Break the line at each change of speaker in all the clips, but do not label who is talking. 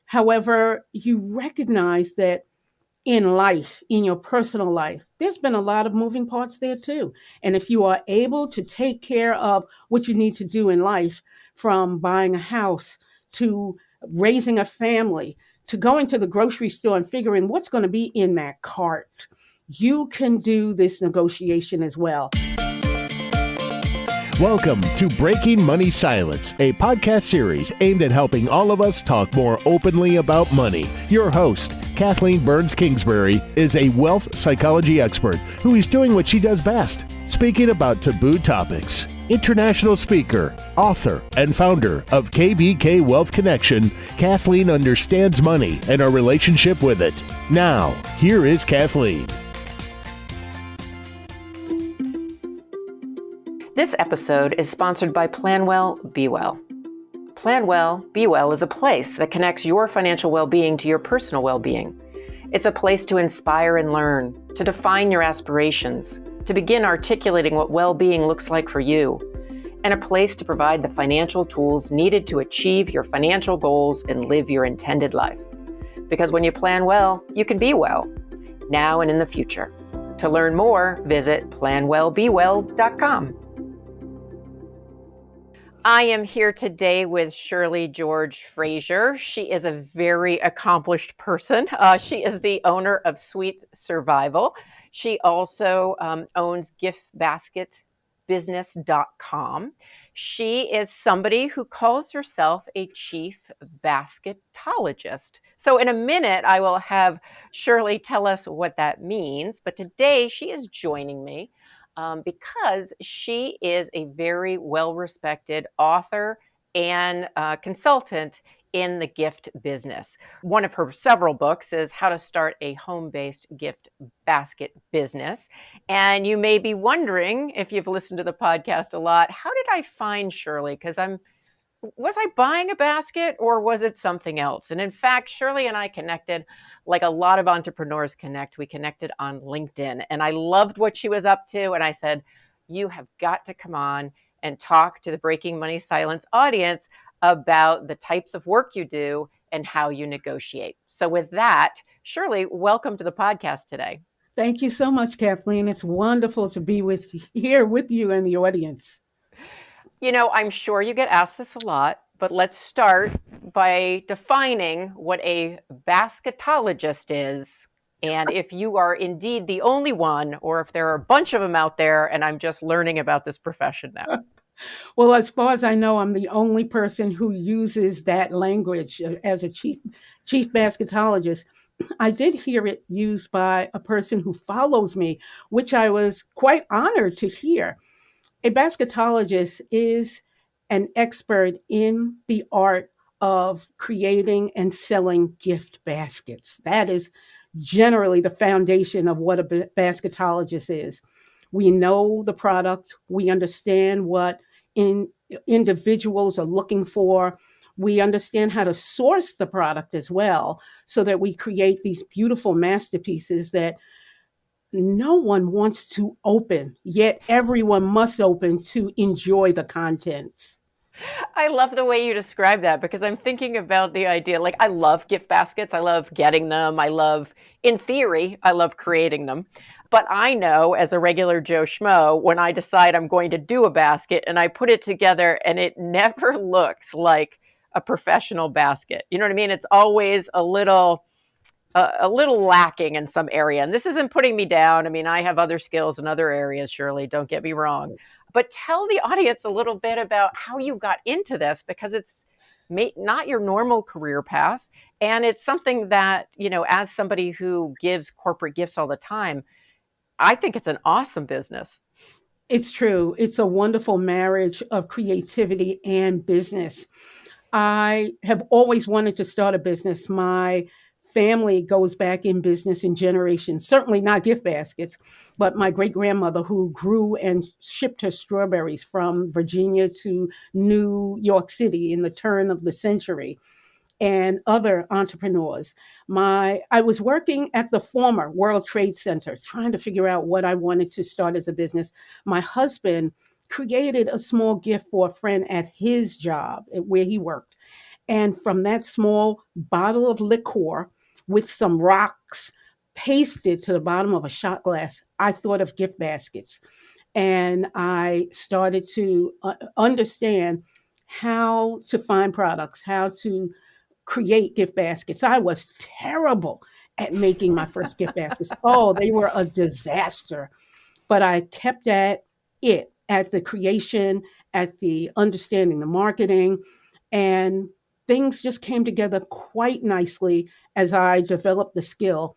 However, you recognize that in life, in your personal life, there's been a lot of moving parts there too. And if you are able to take care of what you need to do in life, from buying a house to raising a family to going to the grocery store and figuring what's going to be in that cart, you can do this negotiation as well.
Welcome to Breaking Money Silence, a podcast series aimed at helping all of us talk more openly about money. Your host, Kathleen Burns Kingsbury, is a wealth psychology expert who is doing what she does best, speaking about taboo topics. International speaker, author, and founder of KBK Wealth Connection, Kathleen understands money and our relationship with it. Now, here is Kathleen.
This episode is sponsored by Plan Well, Be Well. Plan Well, Be Well is a place that connects your financial well-being to your personal well-being. It's a place to inspire and learn, to define your aspirations, to begin articulating what well-being looks like for you, and a place to provide the financial tools needed to achieve your financial goals and live your intended life. Because when you plan well, you can be well, now and in the future. To learn more, visit planwellbewell.com. I am here today with Shirley George Frazier. She is a very accomplished person. She is the owner of Sweet Survival. She also owns giftbasketbusiness.com. She is somebody who calls herself a chief basketologist. So in a minute, I will have Shirley tell us what that means. But today she is joining me because she is a very well-respected author and consultant in the gift business. One of her several books is How to Start a Home-Based Gift Basket Business. And you may be wondering, if you've listened to the podcast a lot, how did I find Shirley? Because was I buying a basket or was it something else? And in fact, Shirley and I connected like a lot of entrepreneurs connect. We connected on LinkedIn and I loved what she was up to. And I said, you have got to come on and talk to the Breaking Money Silence audience about the types of work you do and how you negotiate. So with that, Shirley, welcome to the podcast today.
Thank you so much, Kathleen. It's wonderful to be here with you and the audience.
You know, I'm sure you get asked this a lot, but let's start by defining what a basketologist is. And if you are indeed the only one, or if there are a bunch of them out there, and I'm just learning about this profession now.
Well, as far as I know, I'm the only person who uses that language as a chief basketologist. I did hear it used by a person who follows me, which I was quite honored to hear. A basketologist is an expert in the art of creating and selling gift baskets. That is generally the foundation of what a basketologist is. We know the product. We understand what individuals are looking for. We understand how to source the product as well, so that we create these beautiful masterpieces that no one wants to open, yet everyone must open to enjoy the contents.
I love the way you describe that, because I'm thinking about the idea, like I love gift baskets. I love getting them. In theory, I love creating them. But I know as a regular Joe Schmo, when I decide I'm going to do a basket and I put it together and it never looks like a professional basket. You know what I mean? It's always a little lacking in some area. And this isn't putting me down. I mean, I have other skills in other areas, Shirley, don't get me wrong. But tell the audience a little bit about how you got into this, because it's not your normal career path. And it's something that, you know, as somebody who gives corporate gifts all the time, I think it's an awesome business.
It's true. It's a wonderful marriage of creativity and business. I have always wanted to start a business. My family goes back in business in generations, certainly not gift baskets, but my great-grandmother, who grew and shipped her strawberries from Virginia to New York City in the turn of the century, and other entrepreneurs. I was working at the former World Trade Center, trying to figure out what I wanted to start as a business. My husband created a small gift for a friend at his job where he worked. And from that small bottle of liqueur with some rocks pasted to the bottom of a shot glass, I thought of gift baskets. And I started to understand how to find products, how to create gift baskets. I was terrible at making my first gift baskets. Oh, they were a disaster. But I kept at it, at the creation, at the understanding the marketing, and things just came together quite nicely as I developed the skill.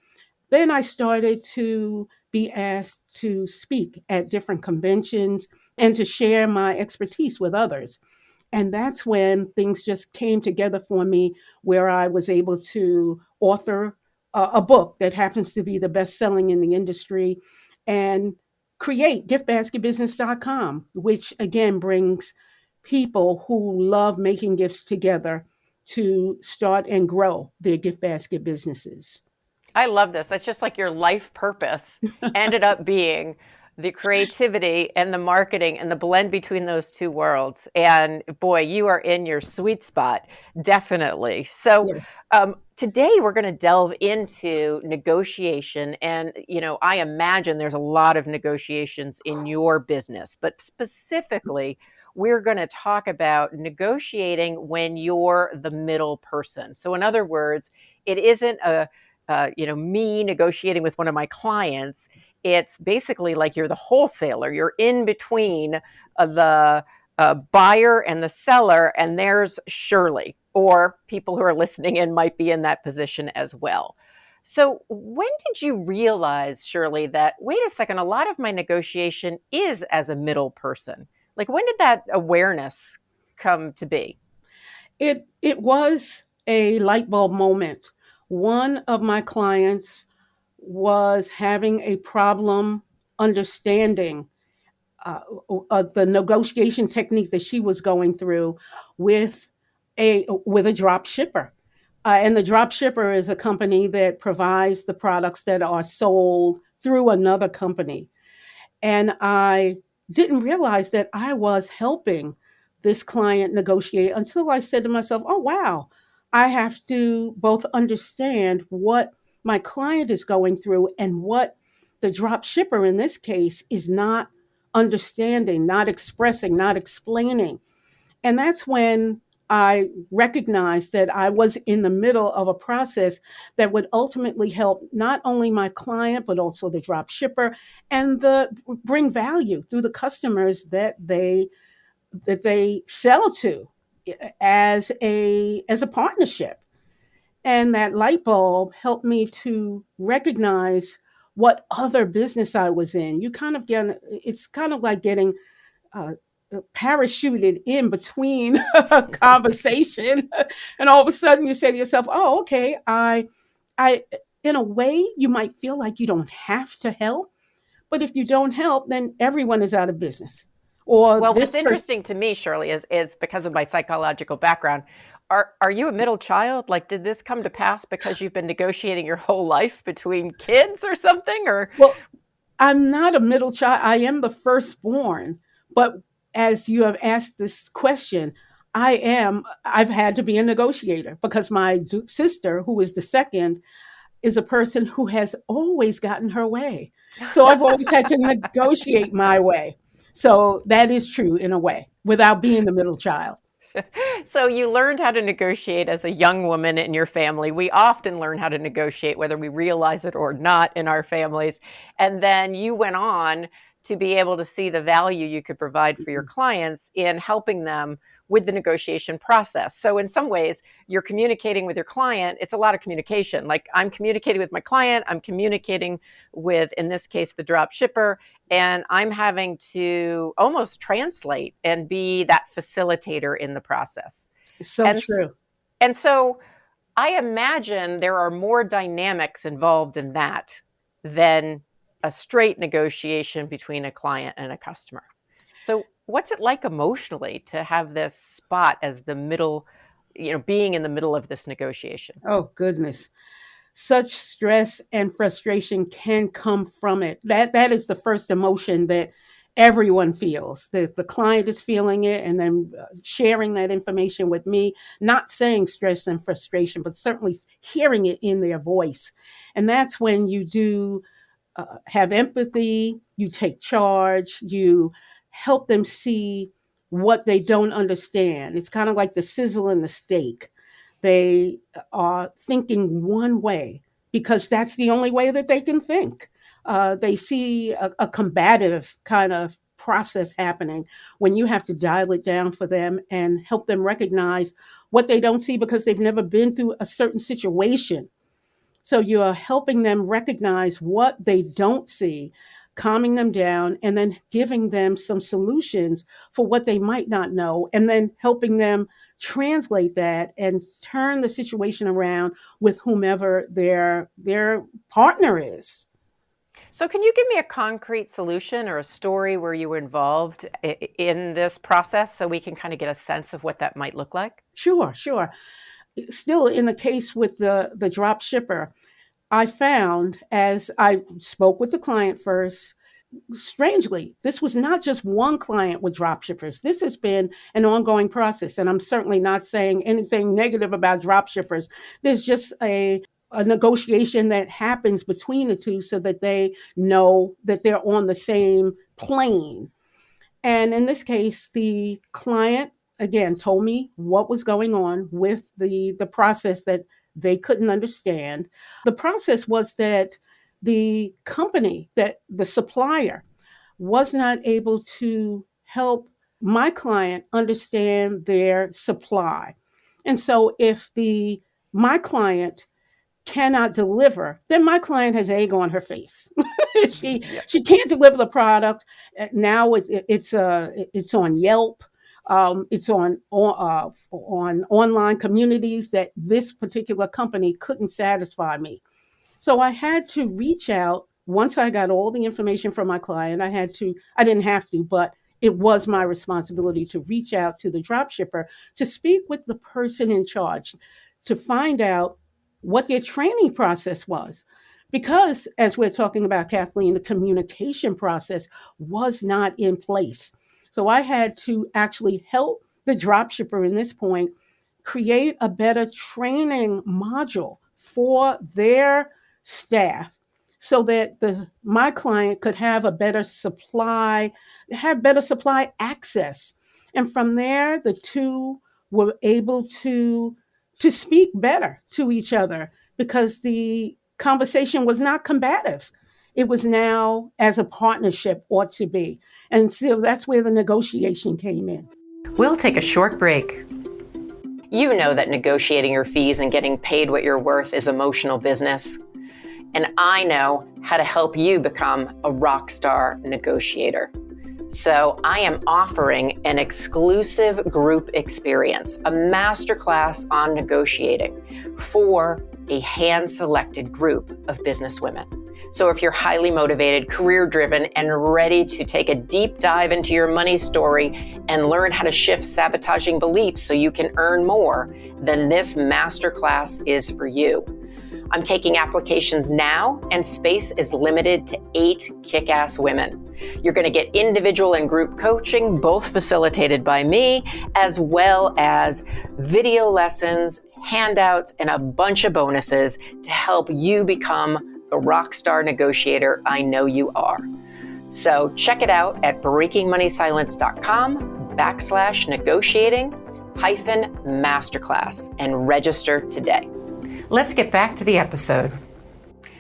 Then I started to be asked to speak at different conventions and to share my expertise with others. And that's when things just came together for me, where I was able to author a book that happens to be the best selling in the industry and create giftbasketbusiness.com, which again brings people who love making gifts together to start and grow their gift basket businesses.
I love this. It's just like your life purpose ended up being the creativity and the marketing and the blend between those two worlds. And boy, you are in your sweet spot, definitely. So
Yes.
today we're going to delve into negotiation. And, I imagine there's a lot of negotiations in your business, but specifically, we're going to talk about negotiating when you're the middle person. So in other words, it isn't me negotiating with one of my clients. It's basically like you're the wholesaler. You're in between the buyer and the seller, and there's Shirley, or people who are listening in might be in that position as well. So when did you realize, Shirley, that, wait a second, a lot of my negotiation is as a middle person? Like, when did that awareness come to be?
It was a light bulb moment. One of my clients was having a problem understanding the negotiation technique that she was going through with a drop shipper. And the drop shipper is a company that provides the products that are sold through another company. And I didn't realize that I was helping this client negotiate until I said to myself, oh, wow, I have to both understand what my client is going through and what the drop shipper in this case is not understanding, not expressing, not explaining. And that's when I recognized that I was in the middle of a process that would ultimately help not only my client, but also the drop shipper and bring value through the customers that they sell to as a partnership. And that light bulb helped me to recognize what other business I was in. It's kind of like getting uh, parachuted in between a conversation, and all of a sudden you say to yourself, "Oh, okay, I." In a way, you might feel like you don't have to help, but if you don't help, then everyone is out of business. Or
Well, what's
this person.
interesting to me, Shirley, is because of my psychological background. Are you a middle child? Like, did this come to pass because you've been negotiating your whole life between kids or something? Or
Well, I'm not a middle child. I am the firstborn, but as you have asked this question, I've had to be a negotiator because my sister, who is the second, is a person who has always gotten her way. So I've always had to negotiate my way. So that is true in a way without being the middle child.
so you learned how to negotiate as a young woman in your family. We often learn how to negotiate, whether we realize it or not, in our families. And then you went on to be able to see the value you could provide for your clients in helping them with the negotiation process. So in some ways, you're communicating with your client. It's a lot of communication. Like, I'm communicating with my client, I'm communicating with, in this case, the drop shipper, and I'm having to almost translate and be that facilitator in the process.
It's so
And
true.
and so I imagine there are more dynamics involved in that than a straight negotiation between a client and a customer. So what's it like emotionally to have this spot as the middle, being in the middle of this negotiation?
Oh, goodness. Such stress and frustration can come from it. That is the first emotion that everyone feels. The client is feeling it and then sharing that information with me, not saying stress and frustration, but certainly hearing it in their voice. And that's when you do have empathy, you take charge, you help them see what they don't understand. It's kind of like the sizzle in the steak. They are thinking one way because that's the only way that they can think. They see a combative kind of process happening when you have to dial it down for them and help them recognize what they don't see because they've never been through a certain situation. So you're helping them recognize what they don't see, calming them down, and then giving them some solutions for what they might not know, and then helping them translate that and turn the situation around with whomever their partner is.
So, can you give me a concrete solution or a story where you were involved in this process so we can kind of get a sense of what that might look like?
Sure, sure. Still in the case with the drop shipper, I found as I spoke with the client first, strangely, this was not just one client with drop shippers. This has been an ongoing process. And I'm certainly not saying anything negative about drop shippers. There's just a negotiation that happens between the two so that they know that they're on the same plane. And in this case, the client, again, told me what was going on with the process that they couldn't understand. The process was that the company, that the supplier, was not able to help my client understand their supply. And so if my client cannot deliver, then my client has egg on her face. she can't deliver the product. Now it's on Yelp. It's on online communities that this particular company couldn't satisfy me. So I had to reach out once I got all the information from my client. I didn't have to, but it was my responsibility to reach out to the drop shipper to speak with the person in charge to find out what their training process was. Because as we're talking about, Kathleen, the communication process was not in place. So I had to actually help the drop shipper in this point create a better training module for their staff so that my client could have better supply access. And from there, the two were able to speak better to each other because the conversation was not combative. It was now as a partnership ought to be. And so that's where the negotiation came in.
We'll take a short break. You know that negotiating your fees and getting paid what you're worth is emotional business. And I know how to help you become a rock star negotiator. So I am offering an exclusive group experience, a masterclass on negotiating for a hand-selected group of businesswomen. So if you're highly motivated, career-driven, and ready to take a deep dive into your money story and learn how to shift sabotaging beliefs so you can earn more, then this masterclass is for you. I'm taking applications now, and space is limited to 8 kick-ass women. You're going to get individual and group coaching, both facilitated by me, as well as video lessons, handouts, and a bunch of bonuses to help you become the rock star negotiator I know you are. So check it out at breakingmoneysilence.com/negotiating-masterclass and register today. Let's get back to the episode.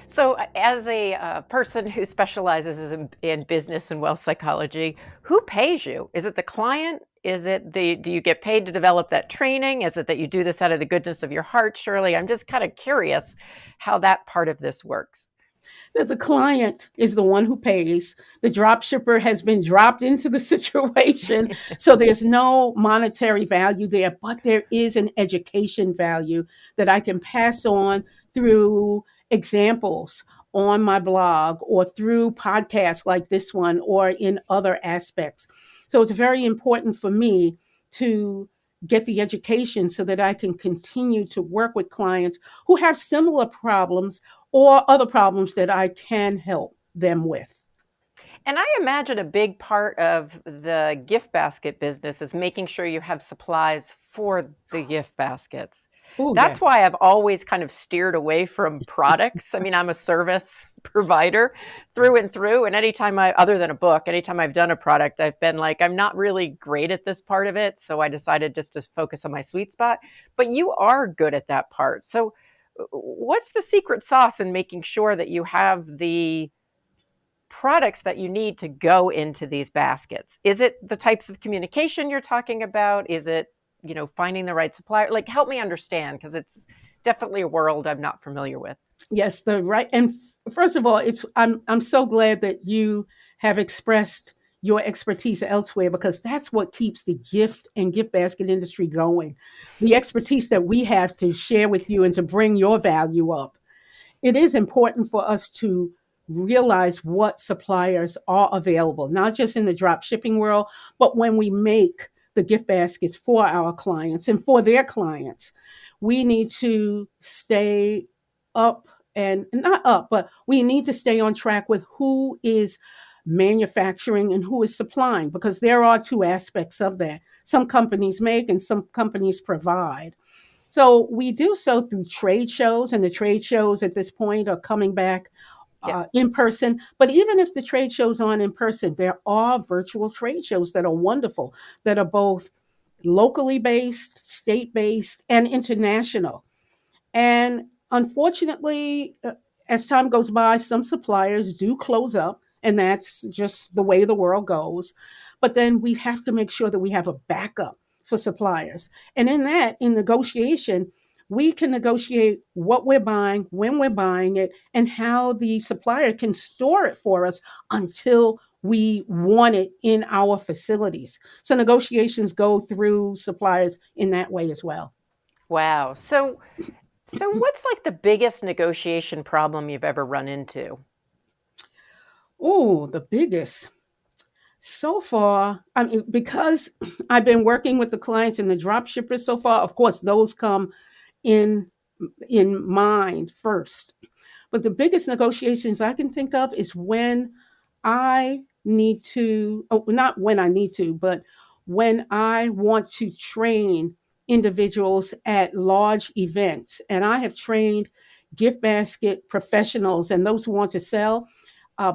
So as a person who specializes in business and wealth psychology, who pays you? Is it the client? Is it do you get paid to develop that training? Is it that you do this out of the goodness of your heart, Shirley? I'm just kind of curious how that part of this works.
The client is the one who pays. The drop shipper has been dropped into the situation. So there's no monetary value there, but there is an education value that I can pass on through examples on my blog or through podcasts like this one or in other aspects. So it's very important for me to get the education so that I can continue to work with clients who have similar problems or other problems that I can help them with.
And I imagine a big part of the gift basket business is making sure you have supplies for the gift baskets.
Oh,
That's
yes.
why I've always kind of steered away from products. I mean, I'm a service provider through and through. And other than a book, anytime I've done a product, I've been like, I'm not really great at this part of it. So I decided just to focus on my sweet spot. But you are good at that part. So what's the secret sauce in making sure that you have the products that you need to go into these baskets? Is it the types of communication you're talking about? Is it, finding the right supplier? Like, help me understand, because it's definitely a world I'm not familiar with.
Yes, the right. And first of all, I'm so glad that you have expressed your expertise elsewhere, because that's what keeps the gift and gift basket industry going. The expertise that we have to share with you and to bring your value up. It is important for us to realize what suppliers are available, not just in the drop shipping world, but when we make the gift baskets for our clients and for their clients. We need to stay up, and not up, but we need to stay on track with who is manufacturing and who is supplying, because there are two aspects of that. Some companies make and some companies provide. So we do so through trade shows, and the trade shows at this point are coming back
Yeah.
in person. But even if the trade shows aren't in person, there are virtual trade shows that are wonderful, that are both locally based, state based, and international. And unfortunately, as time goes by, some suppliers do close up, and that's just the way the world goes. But then we have to make sure that we have a backup for suppliers. And in negotiation, we can negotiate what we're buying, when we're buying it, and how the supplier can store it for us until we want it in our facilities. So negotiations go through suppliers in that way as well.
Wow. So what's like the biggest negotiation problem you've ever run into?
Oh, the biggest. So far, I mean, because I've been working with the clients and the drop shippers so far, of course, those come in in mind first. But the biggest negotiations I can think of is when I need to, oh, not when I need to, but when I want to train individuals at large events. And I have trained gift basket professionals and those who want to sell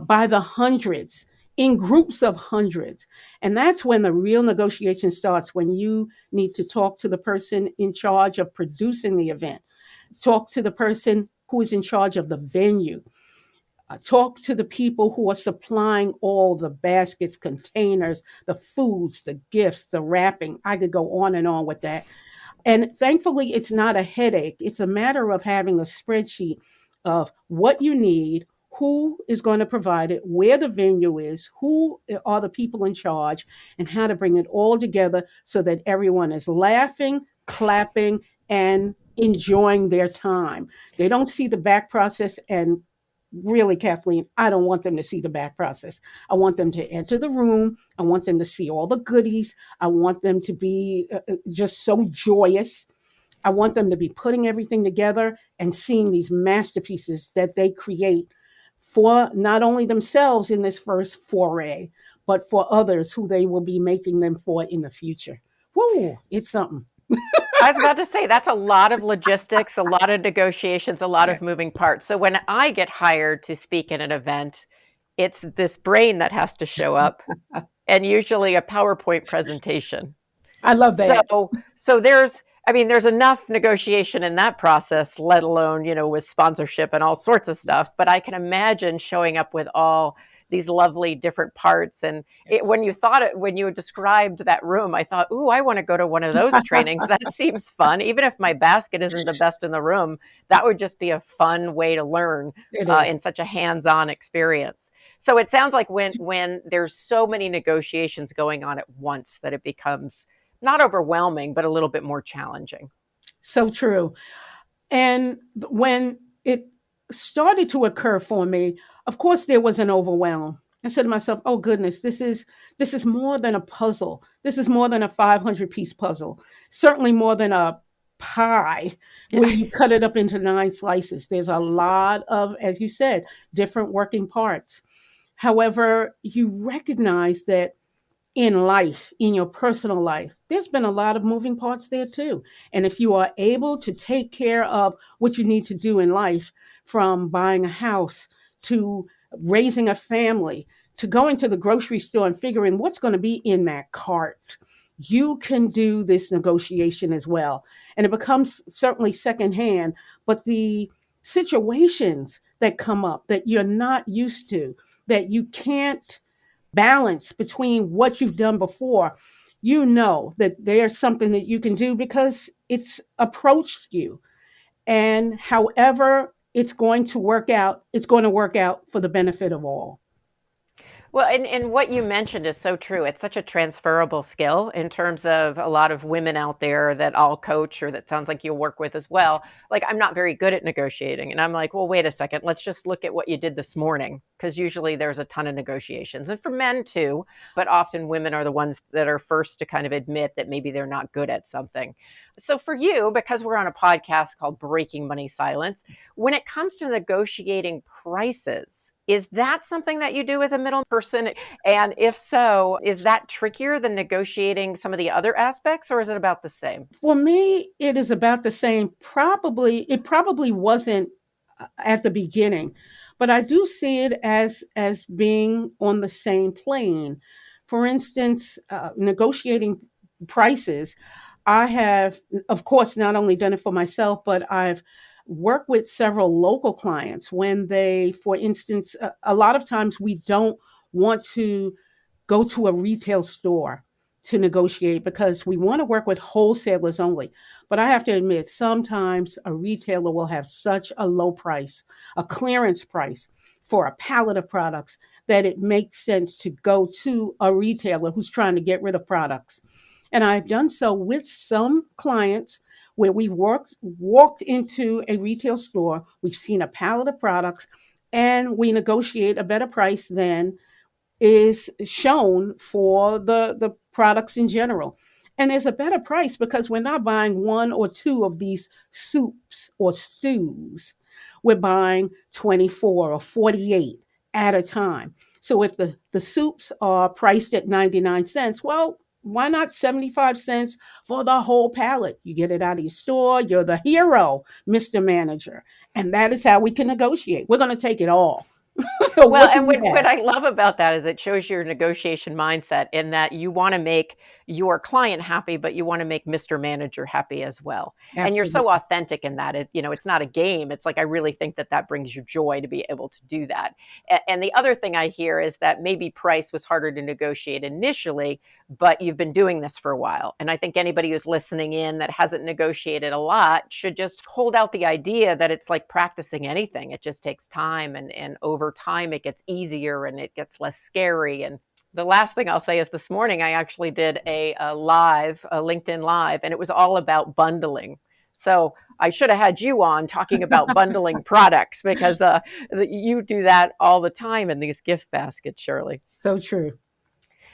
by the hundreds, in groups of hundreds. And that's when the real negotiation starts, when you need to talk to the person in charge of producing the event, talk to the person who is in charge of the venue, talk to the people who are supplying all the baskets, containers, the foods, the gifts, the wrapping. I could go on and on with that. And thankfully, it's not a headache. It's a matter of having a spreadsheet of what you need, who is going to provide it, where the venue is, who are the people in charge, and how to bring it all together so that everyone is laughing, clapping, and enjoying their time. They don't see the back process. And really, Kathleen, I don't want them to see the back process. I want them to enter the room. I want them to see all the goodies. I want them to be just so joyous. I want them to be putting everything together and seeing these masterpieces that they create for not only themselves in this first foray, but for others who they will be making them for in the future. Whoa, it's something.
I was about to say that's a lot of logistics, a lot of negotiations, a lot
Yeah.
of moving parts. So when I get hired to speak at an event, it's this brain that has to show up, and usually a PowerPoint presentation.
I love that.
So there's enough negotiation in that process, let alone, with sponsorship and all sorts of stuff. But I can imagine showing up with all these lovely different parts. And when you described that room, I thought, ooh, I want to go to one of those trainings. That seems fun. Even if my basket isn't the best in the room, that would just be a fun way to learn
It is.
in such a hands-on experience. So it sounds like when there's so many negotiations going on at once that it becomes not overwhelming, but a little bit more challenging.
So true. And when it started to occur for me, of course, there was an overwhelm. I said to myself, "Oh goodness, this is more than a puzzle. This is more than a 500-piece puzzle. Certainly more than a pie where you cut it up into 9 slices. There's a lot of, as you said, different working parts." However, you recognize that in life, in your personal life, there's been a lot of moving parts there too. And if you are able to take care of what you need to do in life, from buying a house to raising a family to going to the grocery store and figuring what's going to be in that cart, you can do this negotiation as well. And it becomes certainly secondhand, but the situations that come up that you're not used to, that you can't balance between what you've done before, you know that there's something that you can do because it's approached you. And however it's going to work out for the benefit of all.
Well, and what you mentioned is so true. It's such a transferable skill in terms of a lot of women out there that I'll coach or that sounds like you'll work with as well. Like, I'm not very good at negotiating. And I'm like, well, wait a second. Let's just look at what you did this morning. Because usually there's a ton of negotiations, and for men too. But often women are the ones that are first to kind of admit that maybe they're not good at something. So for you, because we're on a podcast called Breaking Money Silence, when it comes to negotiating prices, is that something that you do as a middle person? And if so, is that trickier than negotiating some of the other aspects, or is it about the same?
For me, it is about the same. It probably wasn't at the beginning, but I do see it as being on the same plane. For instance, negotiating prices. I have, of course, not only done it for myself, but I've worked with several local clients when they, for instance, a lot of times we don't want to go to a retail store to negotiate because we want to work with wholesalers only. But I have to admit, sometimes a retailer will have such a low price, a clearance price for a pallet of products, that it makes sense to go to a retailer who's trying to get rid of products. And I've done so with some clients where we've walked into a retail store, we've seen a pallet of products, and we negotiate a better price than is shown for the products in general. And there's a better price because we're not buying one or two of these soups or stews. We're buying 24 or 48 at a time. So if the soups are priced at 99 cents, well, why not 75 cents for the whole pallet? You get it out of your store. You're the hero, Mr. Manager. And that is how we can negotiate. We're going to take it all.
Well,
What do
and
you
what
have?
I love about that is it shows your negotiation mindset in that you want to make your client happy, but you want to make Mr. Manager happy as well. And you're so
Absolutely.
authentic in that. It's not a game. It's like, I really think that that brings you joy to be able to do that. And the other thing I hear is that maybe price was harder to negotiate initially, but you've been doing this for a while. And I think anybody who's listening in that hasn't negotiated a lot should just hold out the idea that it's like practicing anything. It just takes time, and over time it gets easier and it gets less scary. And the last thing I'll say is this morning I actually did a LinkedIn live, and it was all about bundling. So I should have had you on talking about bundling products, because you do that all the time in these gift baskets, Shirley.
So true.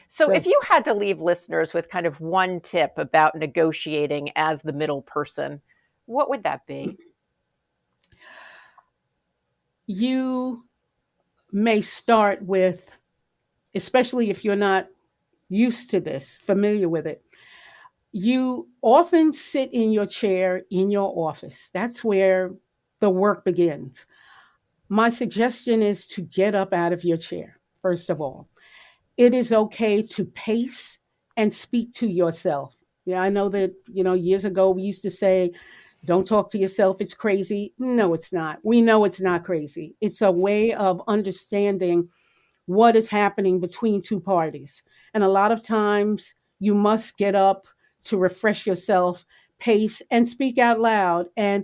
So,
So
if you had to leave listeners with kind of one tip about negotiating as the middle person, what would that be?
you may start with, especially if you're not used to this, familiar with it, you often sit in your chair in your office. That's where the work begins. My suggestion is to get up out of your chair, first of all. It is okay to pace and speak to yourself. Yeah, I know that, years ago we used to say, don't talk to yourself, it's crazy. No, it's not. We know it's not crazy. It's a way of understanding what is happening between two parties. And a lot of times you must get up to refresh yourself, pace, and speak out loud and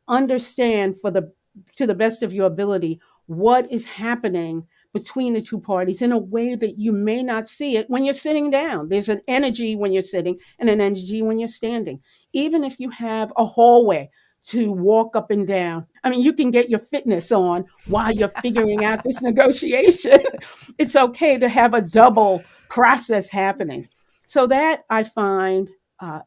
understand to the best of your ability what is happening between the two parties in a way that you may not see it when you're sitting down. There's an energy when you're sitting and an energy when you're standing. Even if you have a hallway to walk up and down, I mean, you can get your fitness on while you're figuring out this negotiation. It's okay to have a double process happening. So that I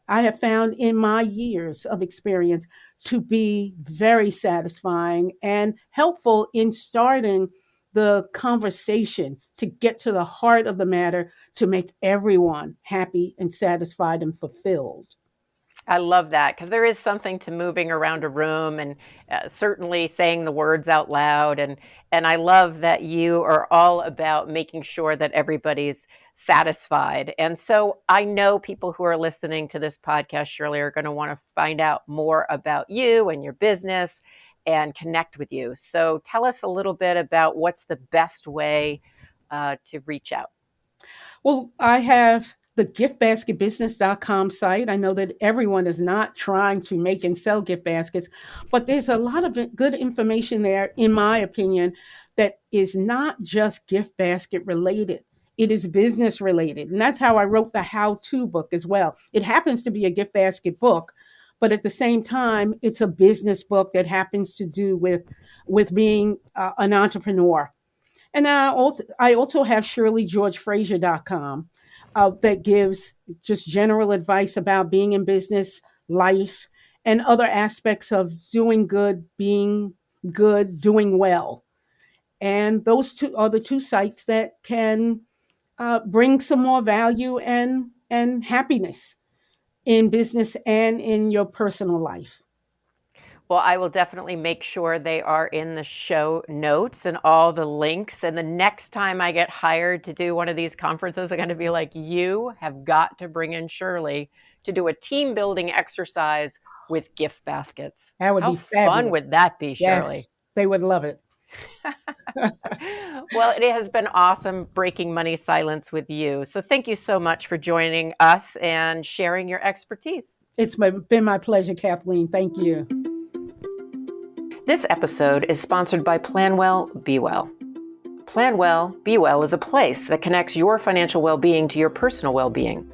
have found in my years of experience to be very satisfying and helpful in starting the conversation to get to the heart of the matter to make everyone happy and satisfied and fulfilled.
I love that because there is something to moving around a room and certainly saying the words out loud. And I love that you are all about making sure that everybody's satisfied. And so I know people who are listening to this podcast, Shirley, are going to want to find out more about you and your business and connect with you. So tell us a little bit about what's the best way to reach out.
Well, I have the giftbasketbusiness.com site. I know that everyone is not trying to make and sell gift baskets, but there's a lot of good information there, in my opinion, that is not just gift basket related. It is business related. And that's how I wrote the how-to book as well. It happens to be a gift basket book, but at the same time, it's a business book that happens to do with being an entrepreneur. And I also have ShirleyGeorgeFrazier.com. That gives just general advice about being in business, life, and other aspects of doing good, being good, doing well. And those two are the two sites that can bring some more value and happiness in business and in your personal life.
Well, I will definitely make sure they are in the show notes and all the links. And the next time I get hired to do one of these conferences, I'm going to be like, you have got to bring in Shirley to do a team building exercise with gift baskets.
That would be fabulous.
How fun would that be, Shirley?
Yes, they would love it.
Well, it has been awesome breaking money silence with you. So thank you so much for joining us and sharing your expertise.
It's been my pleasure, Kathleen. Thank you.
This episode is sponsored by Plan Well, Be Well. Plan Well, Be Well is a place that connects your financial well-being to your personal well-being.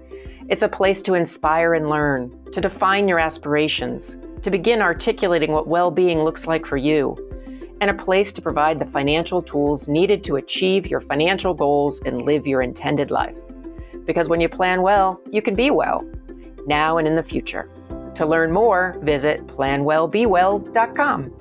It's a place to inspire and learn, to define your aspirations, to begin articulating what well-being looks like for you, and a place to provide the financial tools needed to achieve your financial goals and live your intended life. Because when you plan well, you can be well, now and in the future. To learn more, visit planwellbewell.com.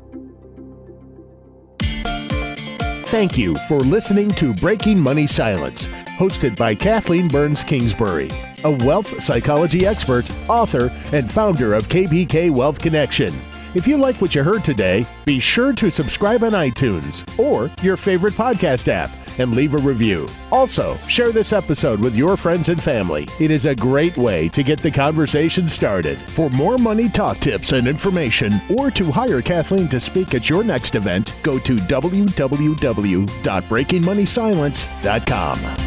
Thank you for listening to Breaking Money Silence, hosted by Kathleen Burns Kingsbury, a wealth psychology expert, author, and founder of KBK Wealth Connection. If you like what you heard today, be sure to subscribe on iTunes or your favorite podcast app and leave a review. Also, share this episode with your friends and family. It is a great way to get the conversation started. For more money talk tips and information, or to hire Kathleen to speak at your next event, go to www.breakingmoneysilence.com.